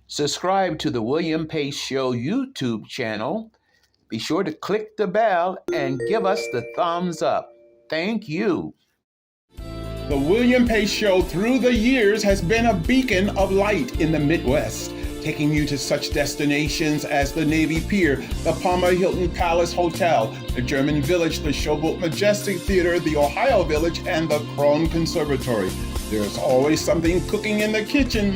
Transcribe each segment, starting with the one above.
Subscribe to the William Pace Show YouTube channel. Be sure to click the bell and give us the thumbs up. Thank you. The William Pace Show through the years has been a beacon of light in the Midwest, taking you to such destinations as the Navy Pier, the Palmer Hilton Palace Hotel, the German Village, the Showboat Majestic Theatre, the Ohio Village, and the Krohn Conservatory. There's always something cooking in the kitchen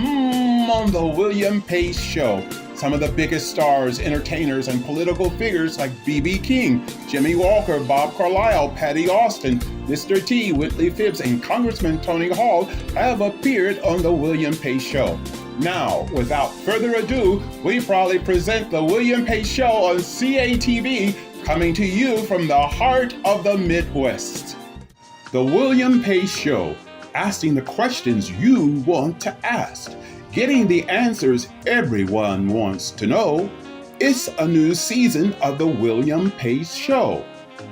on the William Pace Show. Some of the biggest stars, entertainers, and political figures like B.B. King, Jimmy Walker, Bob Carlisle, Patti Austin, Mr. T, Whitley Phibbs, and Congressman Tony Hall have appeared on the William Pace Show. Now, without further ado, we proudly present the William Pace Show on CATV, coming to you from the heart of the Midwest. The William Pace Show, asking the questions you want to ask, getting the answers everyone wants to know. It's a new season of the William Pace Show.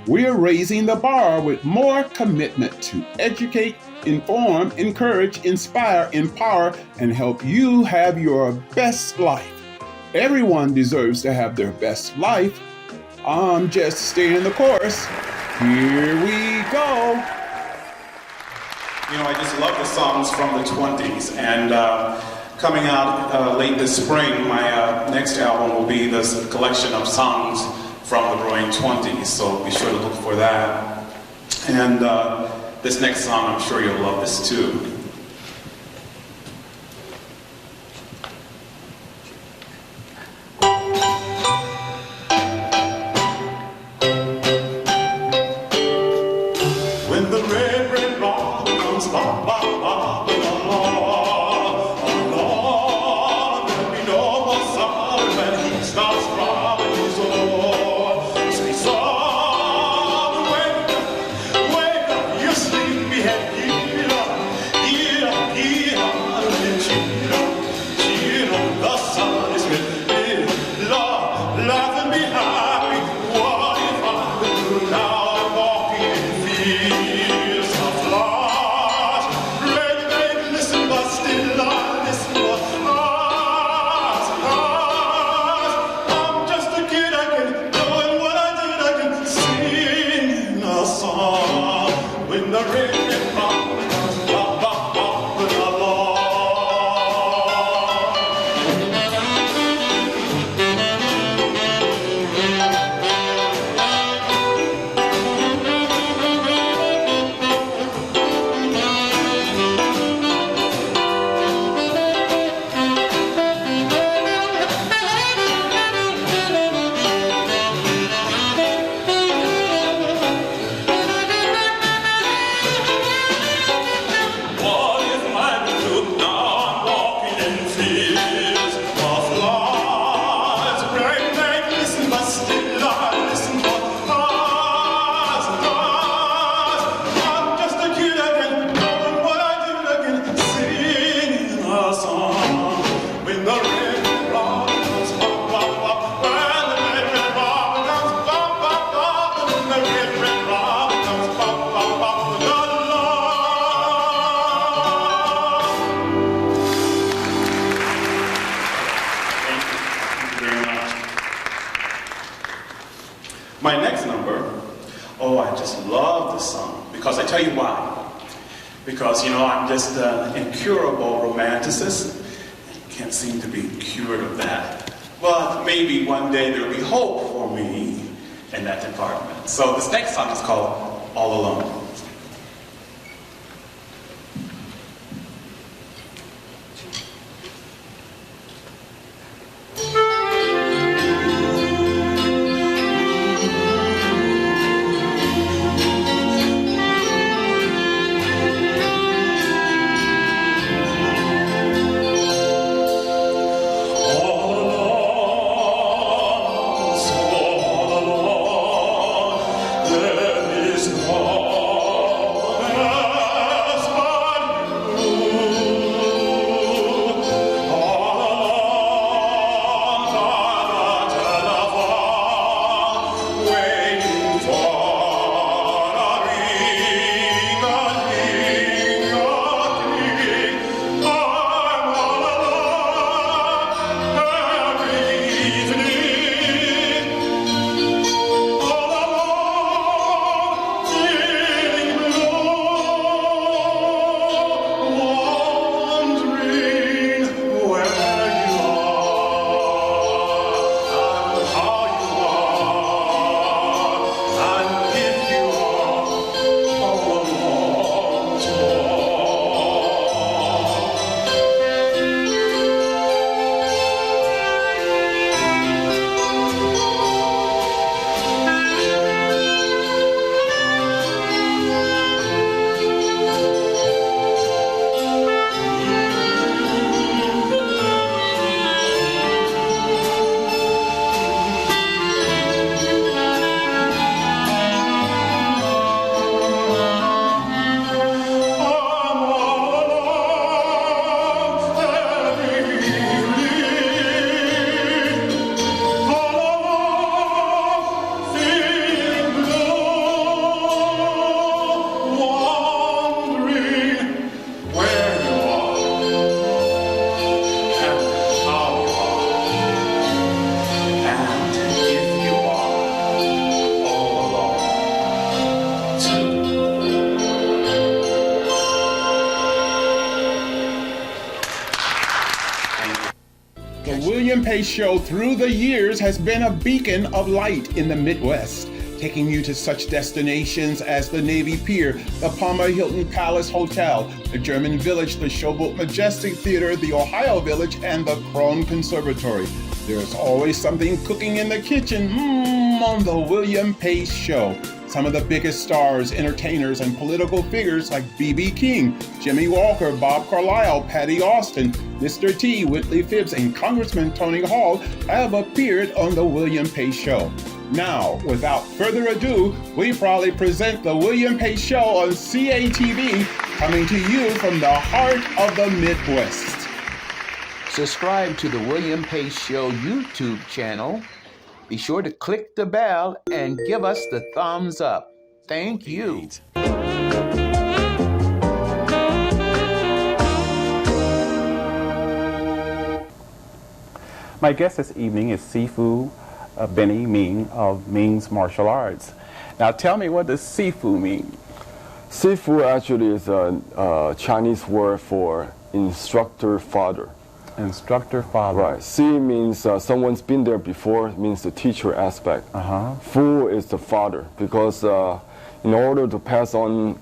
We're raising the bar with more commitment to educate, inform, encourage, inspire, empower, and help you have your best life. Everyone deserves to have their best life. I'm just staying the course. Here we go. You know, I just love the songs from the 20s, and coming out late this spring, my next album will be this collection of songs from the Roaring 20s, so be sure to look for that. And this next song, I'm sure you'll love this too. When the red, red rock comes bop, bop, bop, along, along, there'll be no more sorrow when he starts robbing his own. Say, son, wake up, you sleepy head, get up, and cheer up, the sun is good, Lord, laugh and be happy, what if I could do now? My next number, oh, I just love this song, because I tell you why. Because, you know, I'm just an incurable romanticist. Can't seem to be cured of that. But maybe one day there'll be hope for me in that department. So this next song is called All Alone. There is no The William Pace Show through the years has been a beacon of light in the Midwest, taking you to such destinations as the Navy Pier, the Palmer Hilton Palace Hotel, the German Village, the Showboat Majestic Theatre, the Ohio Village, and the Krohn Conservatory. There's always something cooking in the kitchen on the William Pace Show. Some of the biggest stars, entertainers, and political figures like B.B. King, Jimmy Walker, Bob Carlisle, Patti Austin, Mr. T, Whitley Phibbs, and Congressman Tony Hall have appeared on the William Pace Show. Now, without further ado, we proudly present the William Pace Show on CATV, coming to you from the heart of the Midwest. Subscribe to the William Pace Show YouTube channel. Be sure to click the bell and give us the thumbs up. Thank you. My guest this evening is Sifu Benny Meng of Meng's Martial Arts. Now tell me, what does Sifu mean? Sifu actually is a Chinese word for instructor father. Instructor father. Right. Si means someone's been there before, means the teacher aspect. Fu is the father, because in order to pass on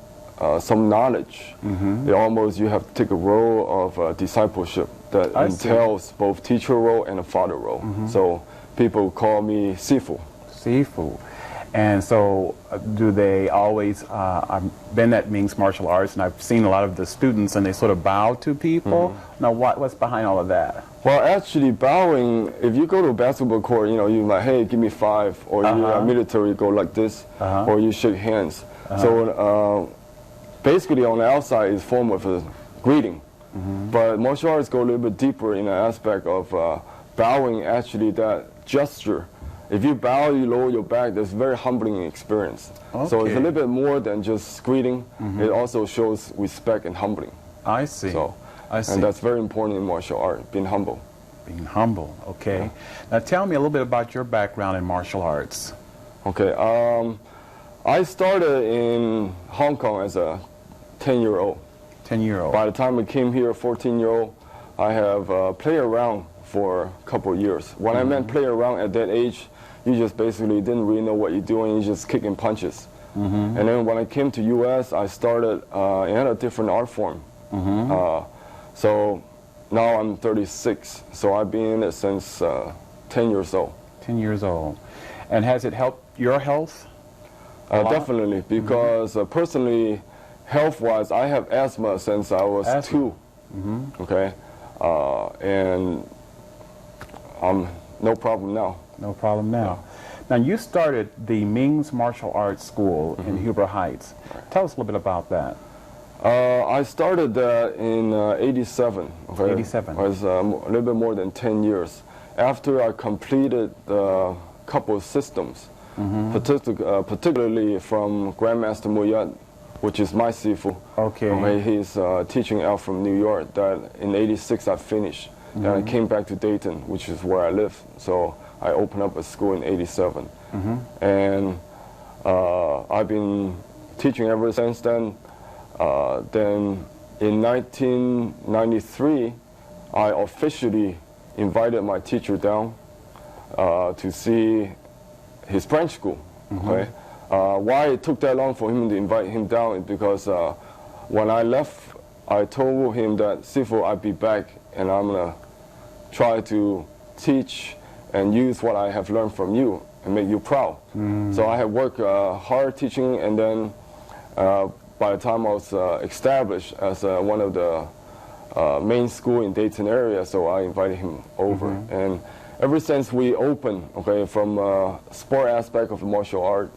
some knowledge, you have to take a role of discipleship that entails both teacher role and a father role. So people call me Sifu. Sifu. And so do they always, I've been at Meng's Martial Arts and I've seen a lot of the students and they sort of bow to people. Now what's behind all of that? Well, actually bowing, if you go to a basketball court, you're like, hey, give me 5, or you're military, you go like this, or you shake hands. So basically on the outside is form of a greeting. But martial arts go a little bit deeper in the aspect of bowing, actually that gesture. If you bow, you lower your back, that's a very humbling experience. So it's a little bit more than just greeting. It also shows respect and humbling. I see. So, I see. And that's very important in martial art, being humble. Being humble, okay. Now tell me a little bit about your background in martial arts. Okay, I started in Hong Kong as a 10-year-old. 10-year-old. By the time I came here, 14-year-old, I have played around for a couple of years. When I meant play around at that age, you just basically didn't really know what you're doing, you just kicking punches. And then when I came to US, I started in a different art form. So now I'm 36, so I've been in it since 10 years old. 10 years old. And has it helped your health? Definitely, because personally, health-wise, I have asthma since I was 2. Okay, and no problem now. No problem now. Now you started the Meng's Martial Arts School in Huber Heights. Tell us a little bit about that. I started that in 87. Okay? 87. It was a little bit more than 10 years. After I completed a couple of systems, particularly from Grandmaster Muyat, which is my Sifu. Okay. He's teaching out from New York. That in 86 I finished. Then I came back to Dayton, which is where I live. So I opened up a school in 87. And I've been teaching ever since then. Then in 1993, I officially invited my teacher down to see his branch school. Okay? Why it took that long for him to invite him down is because when I left, I told him that, Sifu, I'll be back and I'm going to try to teach and use what I have learned from you and make you proud. So I have worked hard teaching, and then by the time I was established as one of the main school in Dayton area, so I invited him over. And ever since we opened, okay, from sport aspect of martial art,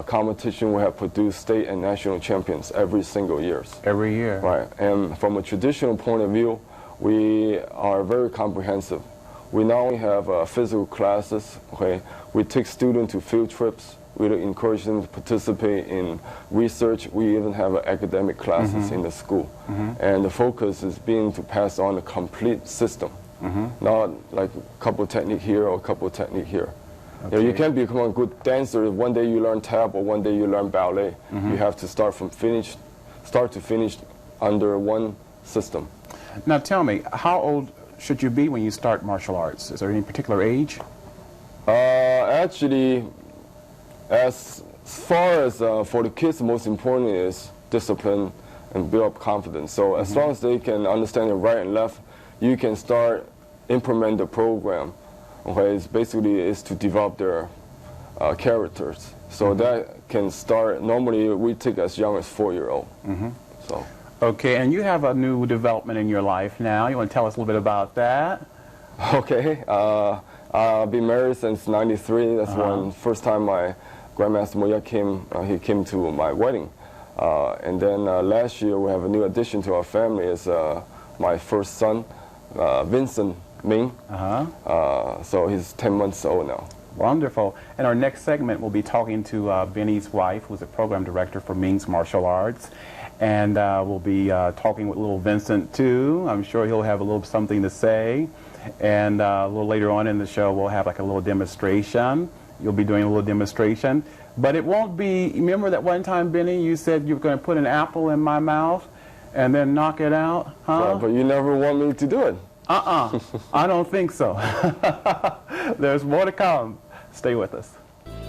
competition, we have produced state and national champions every single year. Every year. Right, and from a traditional point of view, we are very comprehensive. We not only have physical classes, okay, we take students to field trips, we encourage them to participate in research, we even have academic classes in the school. And the focus is being to pass on a complete system, not like a couple technique here or a couple technique here. You can't become a good dancer if one day you learn tap or one day you learn ballet. You have to start to finish under one system. Now tell me, how old should you be when you start martial arts? Is there any particular age? Actually, as far as for the kids, the most important is discipline and build up confidence. So as long as they can understand the right and left, you can start implement the program. Okay, it's basically is to develop their characters. So that can start. Normally, we take as young as 4-year-old. So. Okay, and you have a new development in your life now. You want to tell us a little bit about that? Okay, I've been married since '93. That's when first time my Grandmaster Moya came. He came to my wedding, and then last year we have a new addition to our family. Is my first son, Vincent Meng. So he's 10 months old now. Wonderful. And our next segment, we'll be talking to Benny's wife, who's a program director for Meng's Martial Arts. And we'll be talking with little Vincent, too. I'm sure he'll have a little something to say. And a little later on in the show, we'll have like a little demonstration. You'll be doing a little demonstration. But it won't be, remember that one time, Benny, you said you were going to put an apple in my mouth and then knock it out? Huh? Yeah, but you never want me to do it. I don't think so. There's more to come. Stay with us.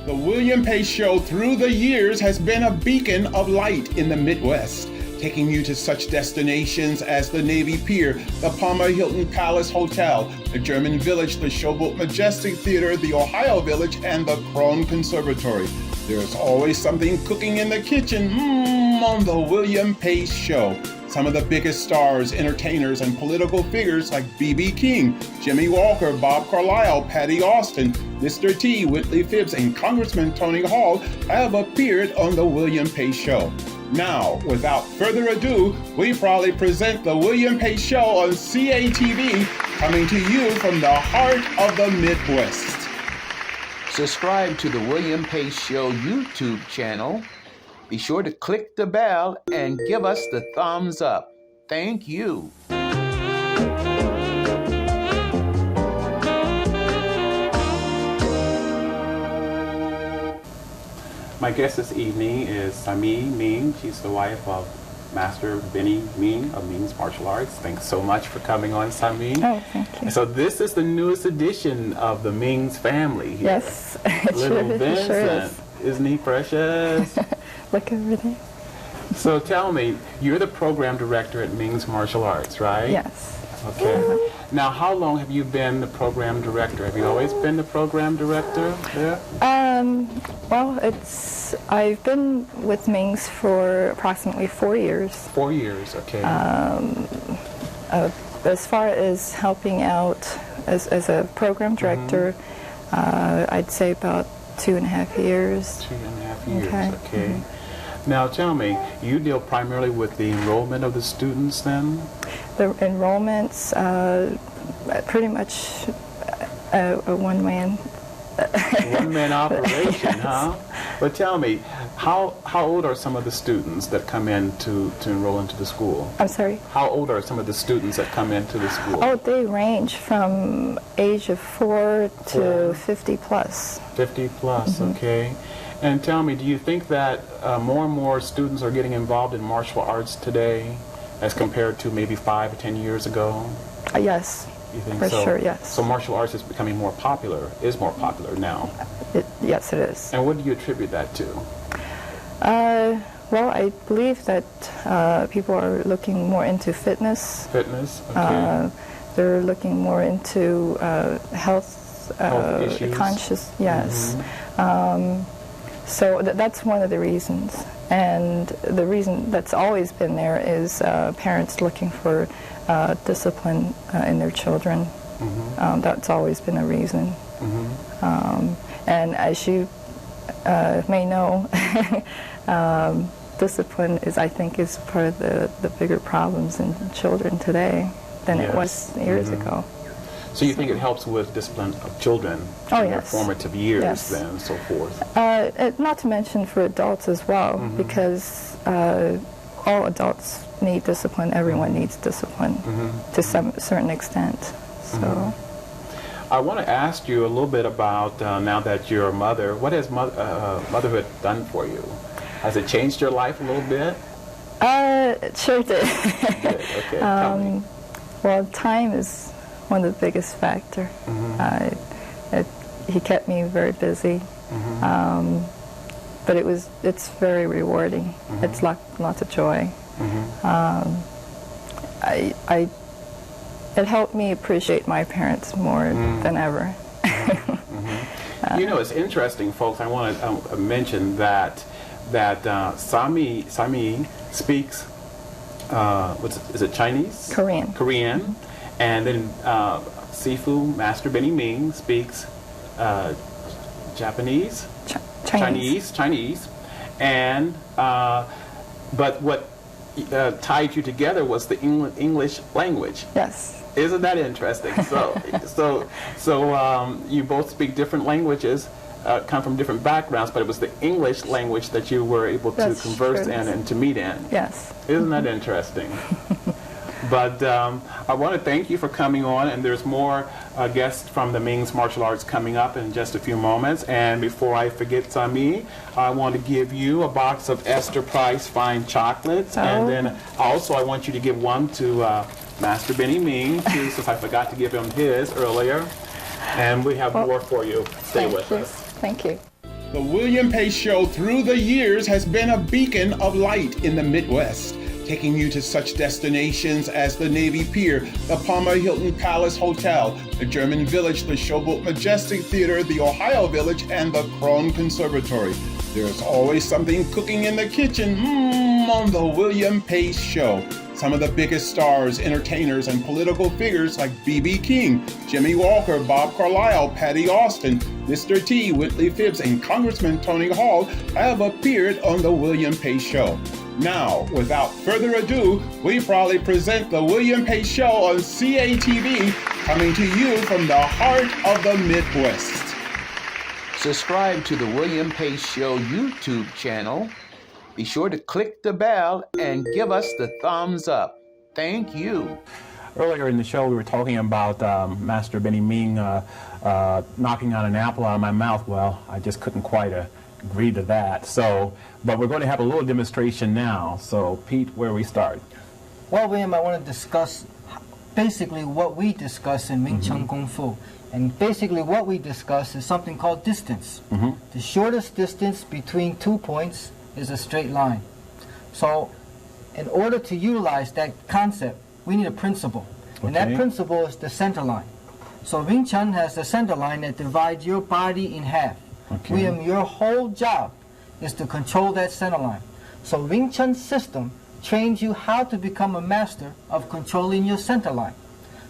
The William Pace Show through the years has been a beacon of light in the Midwest, taking you to such destinations as the Navy Pier, the Palmer Hilton Palace Hotel, the German Village, the Showboat Majestic Theatre, the Ohio Village, and the Krohn Conservatory. There's always something cooking in the kitchen on the William Pace Show. Some of the biggest stars, entertainers, and political figures like B.B. King, Jimmy Walker, Bob Carlisle, Patti Austin, Mr. T, Whitley Phibbs, and Congressman Tony Hall have appeared on the William Pace Show. Now, without further ado, we proudly present the William Pace Show on CATV, coming to you from the heart of the Midwest. Subscribe to the William Pace Show YouTube channel. Be sure to click the bell and give us the thumbs up. Thank you. My guest this evening is Sunmi Meng. She's the wife of Master Benny Meng of Meng's Martial Arts. Thanks so much for coming on, Sunmi. Oh, thank you. So this is the newest edition of the Meng's family here. Yes, it Little Vincent, sure is. Isn't he precious? Look over there. So tell me, you're the program director at Meng's Martial Arts, right? Yes. Okay. Now, how long have you been the program director? Have you always been the program director there? Well, I've been with Meng's for approximately 4 years. 4 years, okay. As far as helping out as a program director, I'd say about 2.5 years. 2.5 years, okay. Now tell me, you deal primarily with the enrollment of the students then? The enrollments, pretty much a one-man. One-man operation, huh? But tell me, how old are some of the students that come in to enroll into the school? I'm sorry? How old are some of the students that come into the school? Oh, they range from age of 4 to 50 plus. 50 plus, okay. And tell me, do you think that more and more students are getting involved in martial arts today as compared to maybe 5 or 10 years ago? Yes, you think for so? sure, yes. So martial arts is becoming more popular now? Yes, it is. And what do you attribute that to? Well, I believe that people are looking more into fitness. Fitness, okay. They're looking more into health issues. Conscious, yes. So that's one of the reasons. And the reason that's always been there is parents looking for discipline in their children. That's always been a reason. And as you may know, discipline I think is part of the bigger problems in children today than it was years ago. So you think it helps with discipline of children in their formative years then, and so forth? Not to mention for adults as well, because all adults need discipline. Everyone needs discipline to some certain extent. So, I want to ask you a little bit about now that you're a mother. What has motherhood done for you? Has it changed your life a little bit? It sure did. Good. Okay. Tell me. Well, time is one of the biggest factor. He kept me very busy, but it's very rewarding. It's lots of joy. It helped me appreciate my parents more than ever. You know, it's interesting, folks. I want to mention that Sunmi speaks, is it Chinese? Korean. Korean, and then Sifu Master Benny Meng speaks Japanese, Chinese, and but what tied you together was the English language. Yes. Isn't that interesting? So you both speak different languages, come from different backgrounds, but it was the English language that you were able to converse in and to meet in. Yes. Isn't that interesting? But I want to thank you for coming on, and there's more guests from the Ming's martial arts coming up in just a few moments. And before I forget, Sunmi, I want to give you a box of Esther Price fine chocolates, and then also I want you to give one to Master Benny Meng, too, since I forgot to give him his earlier. And we have more for you. Stay with us. Thank you. The William Pace Show through the years has been a beacon of light in the Midwest, taking you to such destinations as the Navy Pier, the Palmer Hilton Palace Hotel, the German Village, the Showboat Majestic Theatre, the Ohio Village, and the Krohn Conservatory. There's always something cooking in the kitchen on the William Pace Show. Some of the biggest stars, entertainers, and political figures like B.B. King, Jimmy Walker, Bob Carlisle, Patti Austin, Mr. T, Whitley Phibbs, and Congressman Tony Hall have appeared on the William Pace Show. Now, without further ado, we proudly present the William Pace Show on CATV, coming to you from the heart of the Midwest. Subscribe to the William Pace Show YouTube channel. Be sure to click the bell and give us the thumbs up. Thank you. Earlier in the show, we were talking about Master Benny Meng knocking out an apple out of my mouth. Well, I just couldn't quite agree to that. But we're going to have a little demonstration now. So, Pete, where we start? Well, William, I want to discuss basically what we discuss in Wing Chun Kung Fu. And basically what we discuss is something called distance. The shortest distance between 2 points is a straight line. So in order to utilize that concept, we need a principle. And that principle is the center line. So Wing Chun has the center line that divides your body in half. William, your whole job is to control that center line. So Wing Chun system trains you how to become a master of controlling your center line.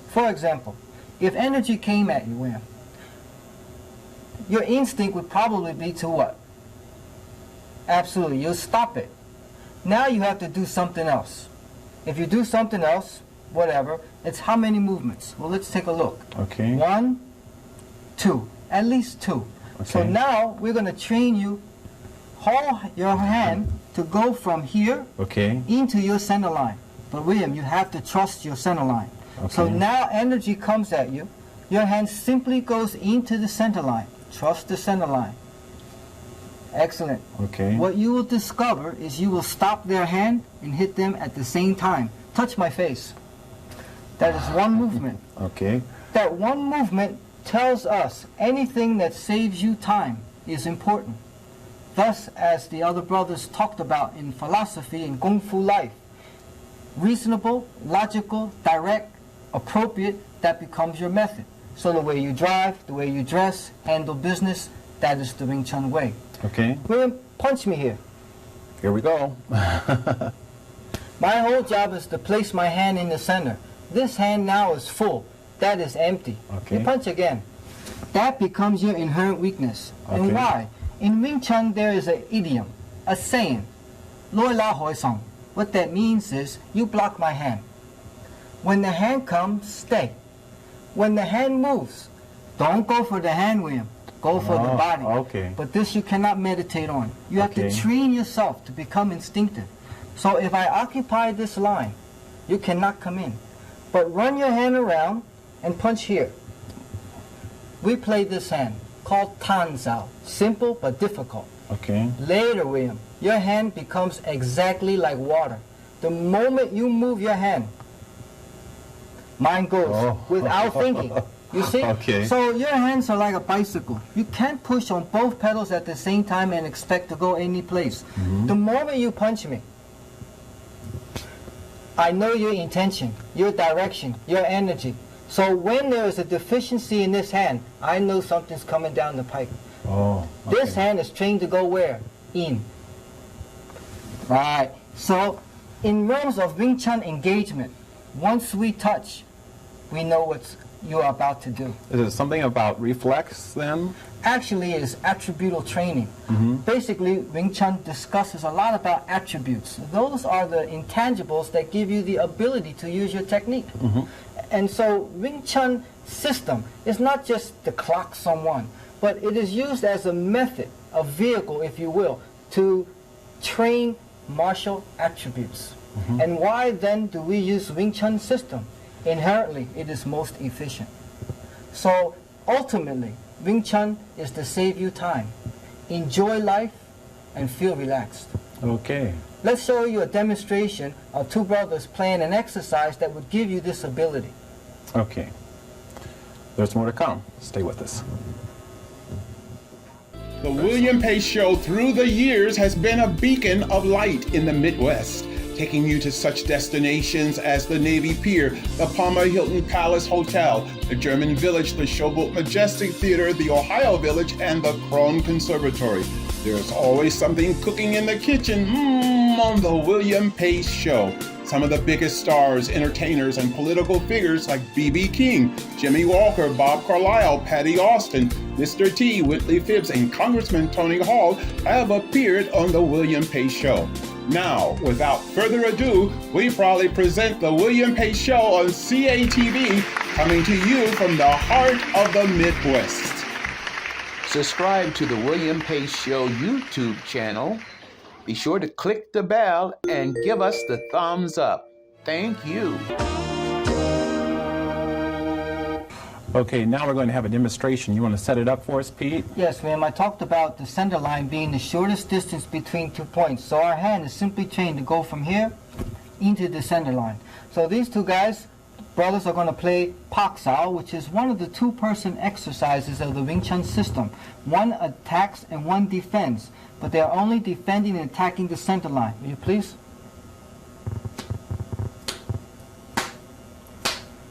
For example, if energy came at you, William, your instinct would probably be to what? Absolutely, you'll stop it. Now you have to do something else. If you do something else, whatever, it's how many movements? Well, let's take a look. 1, 2, at least 2. So now we're going to train you, hold your hand to go from here into your center line. But William, you have to trust your center line. So now energy comes at you, your hand simply goes into the center line. Trust the center line. Excellent. What you will discover is you will stop their hand and hit them at the same time. Touch my face. That is one movement. That one movement tells us anything that saves you time is important. Thus, as the other brothers talked about in philosophy and Kung Fu life, reasonable, logical, direct, appropriate, that becomes your method. So the way you drive, the way you dress, handle business, that is the Wing Chun way. William, punch me here. Here we go. My whole job is to place my hand in the center. This hand now is full. That is empty. You punch again. That becomes your inherent weakness. And why? In Wing Chun there is an idiom, a saying, Loi La Hoi Song. What that means is, you block my hand. When the hand comes, stay. When the hand moves, don't go for the hand, William. Go for the body. But this you cannot meditate on. You have to train yourself to become instinctive. So if I occupy this line, you cannot come in. But run your hand around and punch here. We play this hand, called Tan Zao. Simple but difficult. Later, William, your hand becomes exactly like water. The moment you move your hand, Mine goes without thinking. You see? Okay. So your hands are like a bicycle. You can't push on both pedals at the same time and expect to go any place. The moment you punch me, I know your intention, your direction, your energy. So when there is a deficiency in this hand, I know something's coming down the pike. Oh. Okay. This hand is trained to go where? In. Right. So in realms of Wing Chun engagement, once we touch, we know what you're about to do. Is it something about reflex then? Actually, it is attributal training. Basically, Wing Chun discusses a lot about attributes. Those are the intangibles that give you the ability to use your technique. And so Wing Chun system is not just to clock someone, but it is used as a method, a vehicle, if you will, to train martial attributes. And why then do we use Wing Chun system? Inherently, it is most efficient. So ultimately, Wing Chun is to save you time, enjoy life, and feel relaxed. Okay. Let's show you a demonstration of two brothers playing an exercise that would give you this ability. Okay. There's more to come. Stay with us. The William Pace Show through the years has been a beacon of light in the Midwest, taking you to such destinations as the Navy Pier, the Palmer Hilton Palace Hotel, the German Village, the Showboat Majestic Theatre, the Ohio Village, and the Krohn Conservatory. There's always something cooking in the kitchen on the William Pace Show. Some of the biggest stars, entertainers, and political figures like B.B. King, Jimmy Walker, Bob Carlisle, Patti Austin, Mr. T, Whitley Phibbs, and Congressman Tony Hall have appeared on the William Pace Show. Now, without further ado, we proudly present the William Pace Show on CATV, coming to you from the heart of the Midwest. Subscribe to the William Pace Show YouTube channel. Be sure to click the bell and give us the thumbs up. Thank you. Okay, now we're going to have a demonstration. You want to set it up for us, Pete? Yes, ma'am. I talked about the center line being the shortest distance between 2 points. So our hand is simply trained to go from here into the center line. So these two guys, brothers, are going to play Pak Sao, which is one of the two-person exercises of the Wing Chun system. One attacks and one defends, but they are only defending and attacking the center line. Will you please?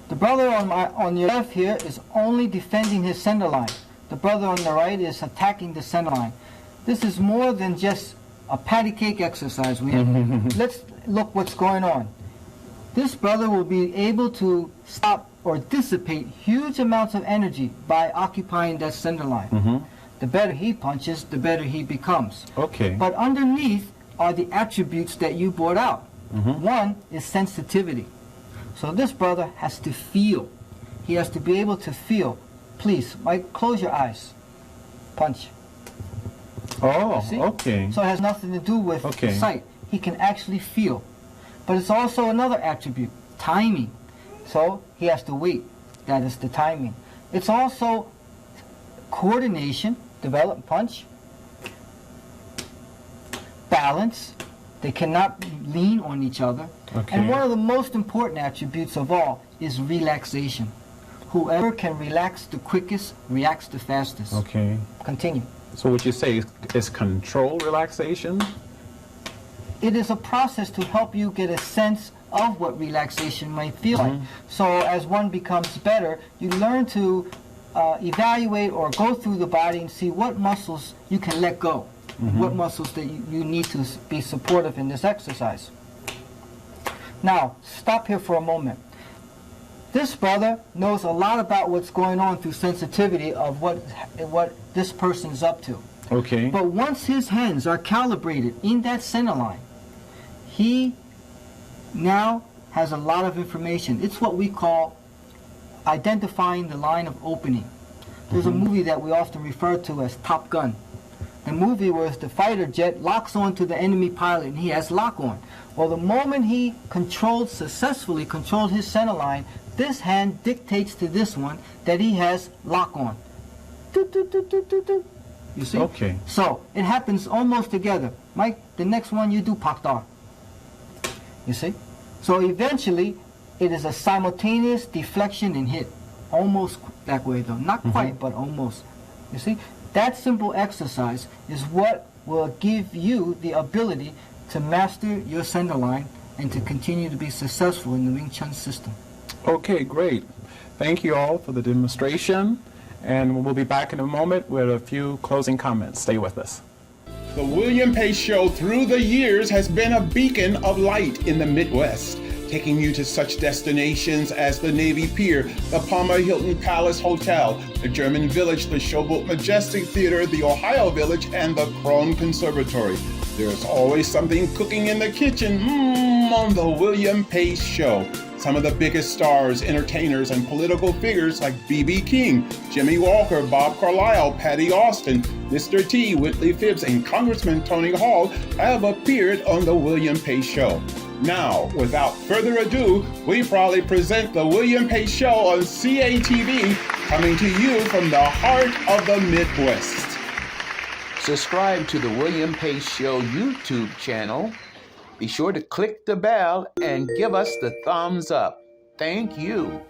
The brother on your left here is only defending his center line. The brother on the right is attacking the center line. This is more than just a patty cake exercise. Let's look what's going on. This brother will be able to stop or dissipate huge amounts of energy by occupying that center line. The better he punches, the better he becomes. Okay. But underneath are the attributes that you brought out. One is sensitivity. So this brother has to feel. He has to be able to feel. Please, Mike, close your eyes. Punch. Oh, See? okay. So it has nothing to do with sight. He can actually feel. But it's also another attribute, timing. So he has to wait. That is the timing. It's also coordination, develop, punch. Balance. They cannot lean on each other. Okay. And one of the most important attributes of all is relaxation. Whoever can relax the quickest reacts the fastest. Okay. Continue. So what you say is control relaxation? It is a process to help you get a sense of what relaxation might feel like. So as one becomes better, you learn to evaluate or go through the body and see what muscles you can let go. What muscles that you need to be supportive in this exercise. Now, stop here for a moment. This brother knows a lot about what's going on through sensitivity of what this person's up to. Okay. But once his hands are calibrated in that center line, he now has a lot of information. It's what we call identifying the line of opening. There's a movie that we often refer to as Top Gun. The movie where the fighter jet locks onto the enemy pilot and he has lock on. Well, the moment he successfully controlled his center line, this hand dictates to this one that he has lock on. You see? Okay. So it happens almost together. Mike, the next one you do Pak Dar. You see? So eventually, it is a simultaneous deflection and hit. Almost that way though. Not quite, but almost. You see? That simple exercise is what will give you the ability to master your center line and to continue to be successful in the Wing Chun system. Okay, great. Thank you all for the demonstration, and we'll be back in a moment with a few closing comments. Stay with us. The William Pace Show through the years has been a beacon of light in the Midwest, taking you to such destinations as the Navy Pier, the Palmer Hilton Palace Hotel, the German Village, the Showboat Majestic Theatre, the Ohio Village, and the Krohn Conservatory. There's always something cooking in the kitchen on the William Pace Show. Some of the biggest stars, entertainers, and political figures like B.B. King, Jimmy Walker, Bob Carlisle, Patti Austin, Mr. T, Whitley Phibbs, and Congressman Tony Hall have appeared on the William Pace Show. Now, without further ado, we proudly present the William Pace Show on CATV, coming to you from the heart of the Midwest. Subscribe to the William Pace Show YouTube channel. Be sure to click the bell and give us the thumbs up. Thank you.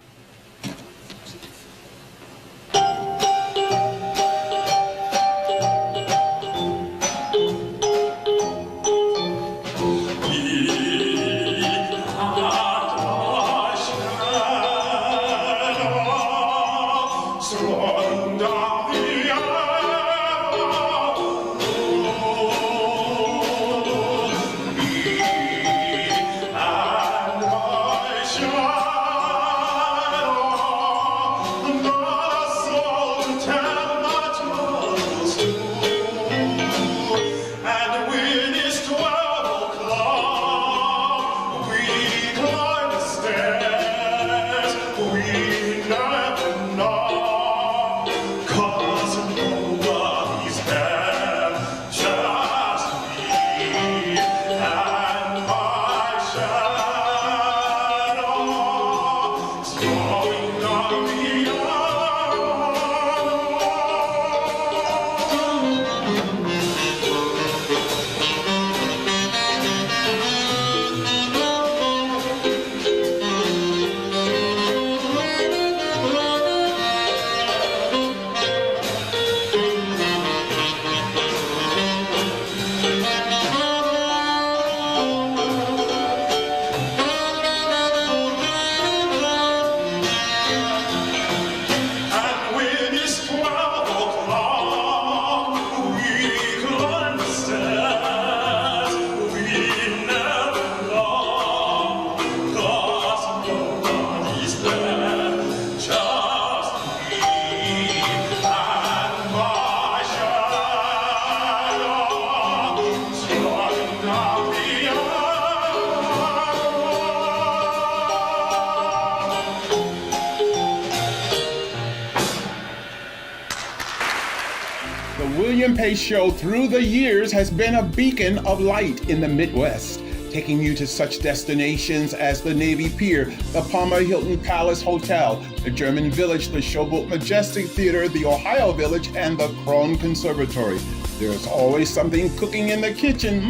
The William Pace Show through the years has been a beacon of light in the Midwest, taking you to such destinations as the Navy Pier, the Palmer Hilton Palace Hotel, the German Village, the Showboat Majestic Theatre, the Ohio Village, and the Krohn Conservatory. There's always something cooking in the kitchen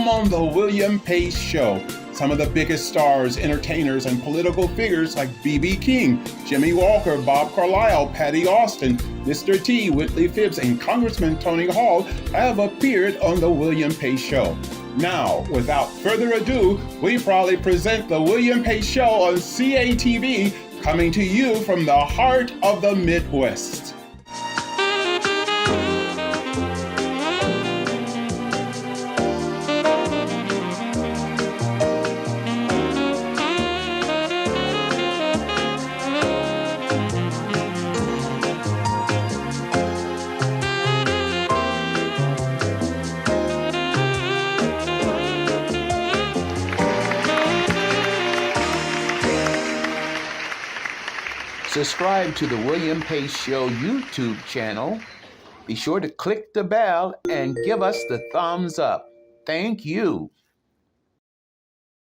on the William Pace Show. Some of the biggest stars, entertainers, and political figures like B.B. King, Jimmy Walker, Bob Carlisle, Patti Austin, Mr. T, Whitley Phibbs, and Congressman Tony Hall have appeared on the William Pace Show. Now, without further ado, we proudly present the William Pace Show on CATV, coming to you from the heart of the Midwest. Subscribe to the William Pace Show YouTube channel. Be sure to click the bell and give us the thumbs up. Thank you.